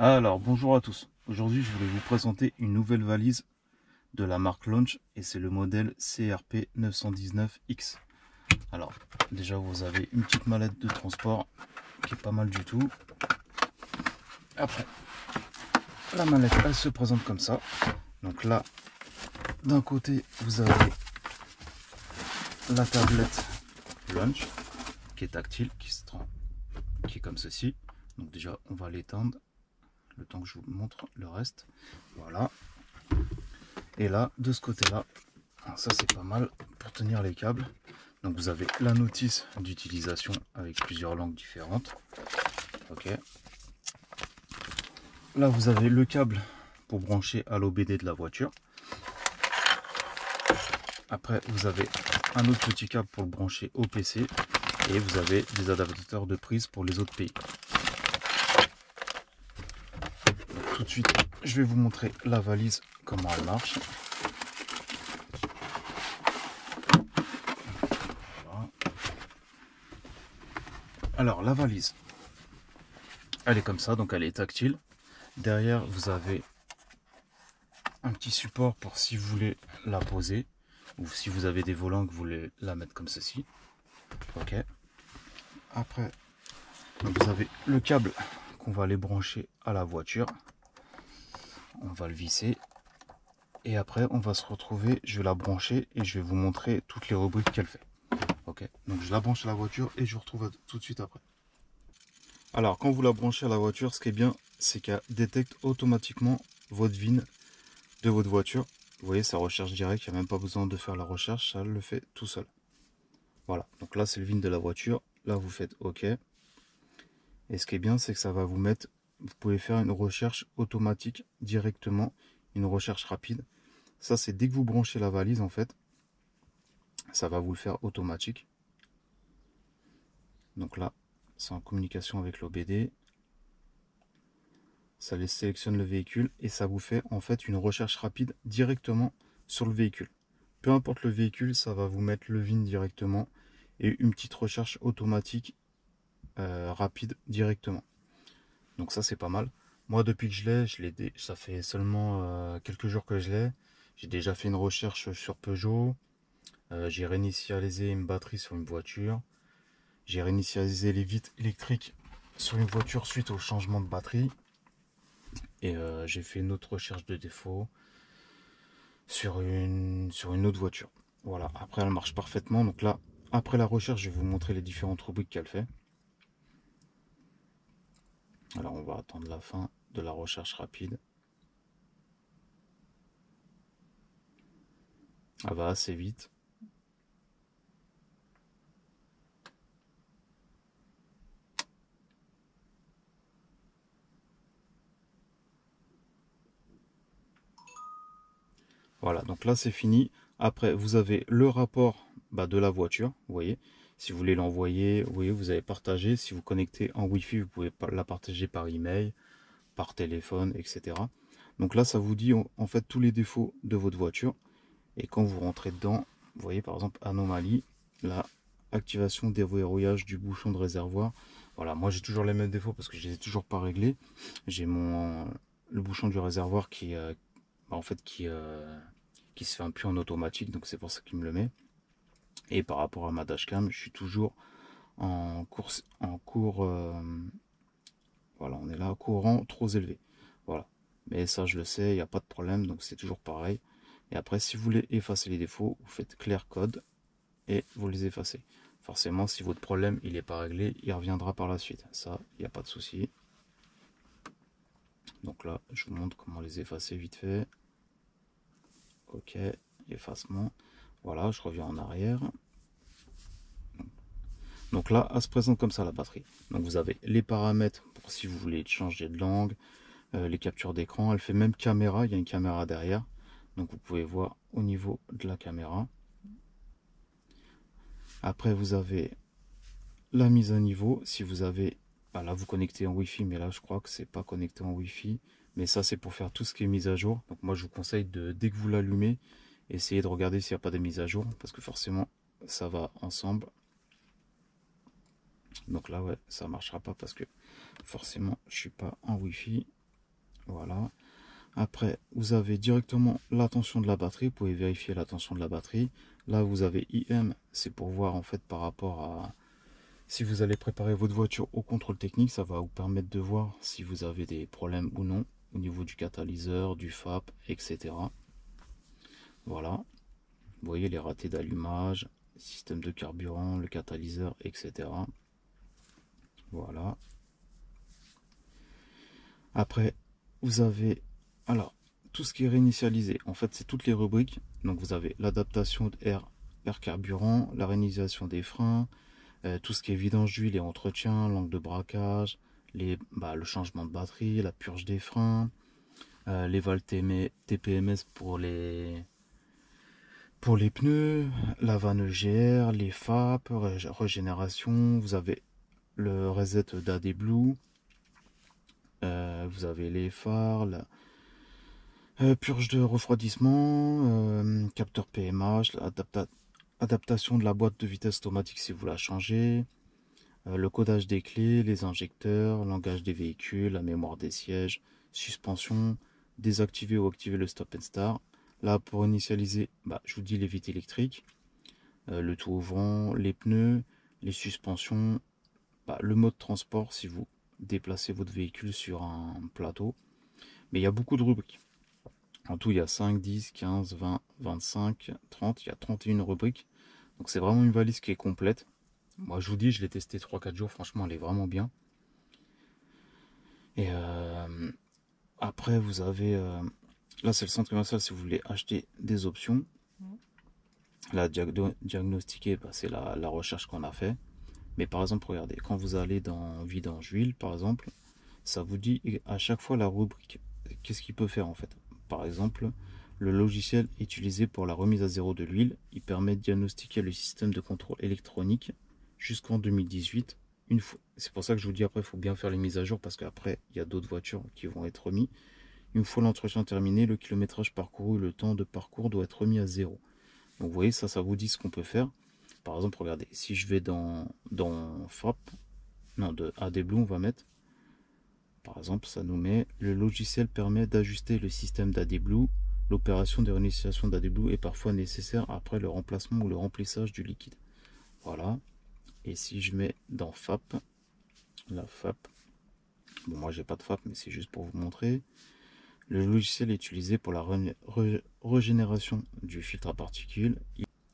Alors, bonjour à tous. Aujourd'hui, je voulais vous présenter une nouvelle valise de la marque Launch et c'est le modèle CRP 919X. Alors, déjà, vous avez une petite mallette de transport qui est pas mal du tout. Après, la mallette, elle se présente comme ça. Donc là, d'un côté, vous avez la tablette Launch qui est tactile, qui est comme ceci. Donc déjà, on va l'éteindre le temps que je vous montre le reste. Voilà. Et là, de ce côté-là, ça c'est pas mal pour tenir les câbles. Donc vous avez la notice d'utilisation avec plusieurs langues différentes. Ok. Là vous avez le câble pour brancher à l'OBD de la voiture. Après vous avez un autre petit câble pour le brancher au PC. Et vous avez des adaptateurs de prise pour les autres pays. Donc, tout de suite, je vais vous montrer la valise, comment elle marche. Voilà. Alors la valise, elle est comme ça, donc elle est tactile. Derrière vous avez un petit support pour si vous voulez la poser ou si vous avez des volants que vous voulez la mettre comme ceci. Ok. Après, vous avez le câble qu'on va aller brancher à la voiture. On va le visser et après on va se retrouver. Je vais la brancher et je vais vous montrer toutes les rubriques qu'elle fait. Ok. Donc je la branche à la voiture et je vous retrouve tout de suite après. Alors quand vous la branchez à la voiture, ce qui est bien, c'est qu'elle détecte automatiquement votre VIN de votre voiture. Vous voyez, ça recherche direct, il n'y a même pas besoin de faire la recherche, ça le fait tout seul. Voilà, donc là c'est le VIN de la voiture, là vous faites OK. Et ce qui est bien, c'est que ça va vous mettre, vous pouvez faire une recherche automatique directement, une recherche rapide. Ça c'est dès que vous branchez la valise en fait, ça va vous le faire automatique. Donc là, c'est en communication avec l'OBD. Ça les sélectionne le véhicule et ça vous fait en fait une recherche rapide directement sur le véhicule. Peu importe le véhicule, ça va vous mettre le VIN directement et une petite recherche automatique rapide directement. Donc ça c'est pas mal. Moi depuis que je l'ai, ça fait seulement quelques jours que je l'ai. J'ai déjà fait une recherche sur Peugeot. J'ai réinitialisé une batterie sur une voiture. J'ai réinitialisé les vitres électriques sur une voiture suite au changement de batterie. Et j'ai fait une autre recherche de défaut sur une autre voiture. Voilà, après elle marche parfaitement. Donc là, après la recherche, je vais vous montrer les différentes rubriques qu'elle fait. Alors on va attendre la fin de la recherche rapide. Elle va assez vite. Voilà, donc là c'est fini. Après, vous avez le rapport de la voiture, vous voyez. Si vous voulez l'envoyer, vous voyez, vous avez partagé. Si vous connectez en Wi-Fi, vous pouvez la partager par email, par téléphone, etc. Donc là, ça vous dit en fait tous les défauts de votre voiture. Et quand vous rentrez dedans, vous voyez par exemple anomalie, la activation déverrouillage du bouchon de réservoir. Voilà, moi j'ai toujours les mêmes défauts parce que je les ai toujours pas réglés. J'ai le bouchon du réservoir en fait qui se fait un peu en automatique, donc c'est pour ça qu'il me le met. Et par rapport à ma dashcam, je suis toujours en cours, voilà, on est là, courant trop élevé. Voilà, mais ça je le sais, il n'y a pas de problème, donc c'est toujours pareil. Et après, si vous voulez effacer les défauts, vous faites clear code et vous les effacez. Forcément, si votre problème il n'est pas réglé, il reviendra par la suite. Ça, il n'y a pas de souci. Donc là, je vous montre comment les effacer vite fait. Ok, effacement. Voilà, je reviens en arrière. Donc là, elle se présente comme ça la batterie. Donc vous avez les paramètres pour si vous voulez changer de langue, les captures d'écran. Elle fait même caméra, il y a une caméra derrière. Donc vous pouvez voir au niveau de la caméra. Après vous avez la mise à niveau. Si vous avez, là vous connectez en Wi-Fi, mais là je crois que c'est pas connecté en Wi-Fi. Mais ça c'est pour faire tout ce qui est mise à jour. Donc moi je vous conseille dès que vous l'allumez, essayez de regarder s'il n'y a pas de mise à jour. Parce que forcément ça va ensemble. Donc là ouais, ça marchera pas parce que forcément je suis pas en Wi-Fi. Voilà. Après, vous avez directement la tension de la batterie. Vous pouvez vérifier la tension de la batterie. Là, vous avez IM. C'est pour voir en fait par rapport à... Si vous allez préparer votre voiture au contrôle technique, ça va vous permettre de voir si vous avez des problèmes ou non au niveau du catalyseur, du FAP, etc. Voilà. Vous voyez les ratés d'allumage, système de carburant, le catalyseur, etc. Voilà. Après, vous avez alors tout ce qui est réinitialisé. En fait, c'est toutes les rubriques. Donc, vous avez l'adaptation d'air carburant, la réinitialisation des freins, tout ce qui est vidange d'huile et entretien, l'angle de braquage, le changement de batterie, la purge des freins, les valves TPMS pour les pneus, la vanne EGR, les FAP, régénération. Vous avez le reset d'AD Blue. Vous avez les phares, la purge de refroidissement, capteur PMH, adaptation de la boîte de vitesse automatique si vous la changez, le codage des clés, les injecteurs, langage des véhicules, la mémoire des sièges, suspension, désactiver ou activer le stop and start. Là, pour initialiser, je vous dis les vitres électriques, le tout ouvrant, les pneus, les suspensions, le mode transport si vous déplacez votre véhicule sur un plateau. Mais il y a beaucoup de rubriques. En tout, il y a 5, 10, 15, 20, 25, 30. Il y a 31 rubriques. Donc c'est vraiment une valise qui est complète. Moi, je vous dis, je l'ai testé 3-4 jours. Franchement, elle est vraiment bien. Et après, vous avez... là, c'est le centre commercial si vous voulez acheter des options. Là, diagnostiquer, c'est la recherche qu'on a fait. Mais par exemple, regardez, quand vous allez dans vidange huile, par exemple, ça vous dit à chaque fois la rubrique. Qu'est-ce qu'il peut faire en fait? Par exemple, le logiciel utilisé pour la remise à zéro de l'huile, il permet de diagnostiquer le système de contrôle électronique jusqu'en 2018. C'est pour ça que je vous dis après, il faut bien faire les mises à jour parce qu'après, il y a d'autres voitures qui vont être remises. Une fois l'entretien terminé, le kilométrage parcouru, le temps de parcours doit être remis à zéro. Donc vous voyez, ça vous dit ce qu'on peut faire. Par exemple, regardez, si je vais dans FAP, non, de AD Blue, on va mettre. Par exemple, ça nous met le logiciel permet d'ajuster le système d'AD Blue. L'opération de réinitialisation d'AD Blue est parfois nécessaire après le remplacement ou le remplissage du liquide. Voilà. Et si je mets dans FAP, la FAP, bon, moi j'ai pas de FAP, mais c'est juste pour vous montrer. Le logiciel est utilisé pour la régénération du filtre à particules.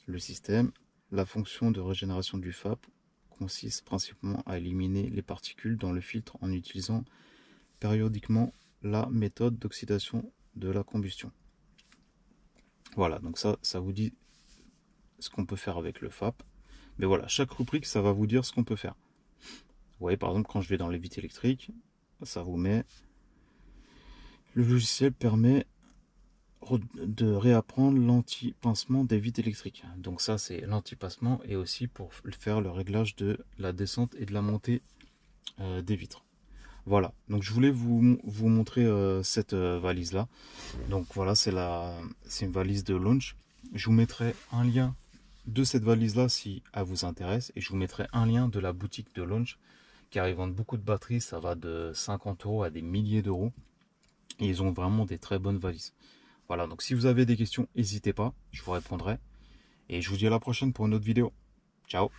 Le système, la fonction de régénération du FAP consiste principalement à éliminer les particules dans le filtre en utilisant périodiquement la méthode d'oxydation de la combustion. Voilà, donc ça vous dit ce qu'on peut faire avec le FAP. Mais voilà, chaque rubrique, ça va vous dire ce qu'on peut faire. Vous voyez, par exemple, quand je vais dans les vitres électriques, ça vous met... Le logiciel permet de réapprendre l'anti-pincement des vitres électriques. Donc ça, c'est l'anti-pincement et aussi pour faire le réglage de la descente et de la montée des vitres. Voilà, donc je voulais vous montrer cette valise là. Donc voilà, c'est une valise de launch. Je vous mettrai un lien de cette valise là si elle vous intéresse et je vous mettrai un lien de la boutique de launch car ils vendent beaucoup de batteries, ça va de 50 € à des milliers d'euros et ils ont vraiment des très bonnes valises. Voilà, donc si vous avez des questions, n'hésitez pas, je vous répondrai et je vous dis à la prochaine pour une autre vidéo. Ciao.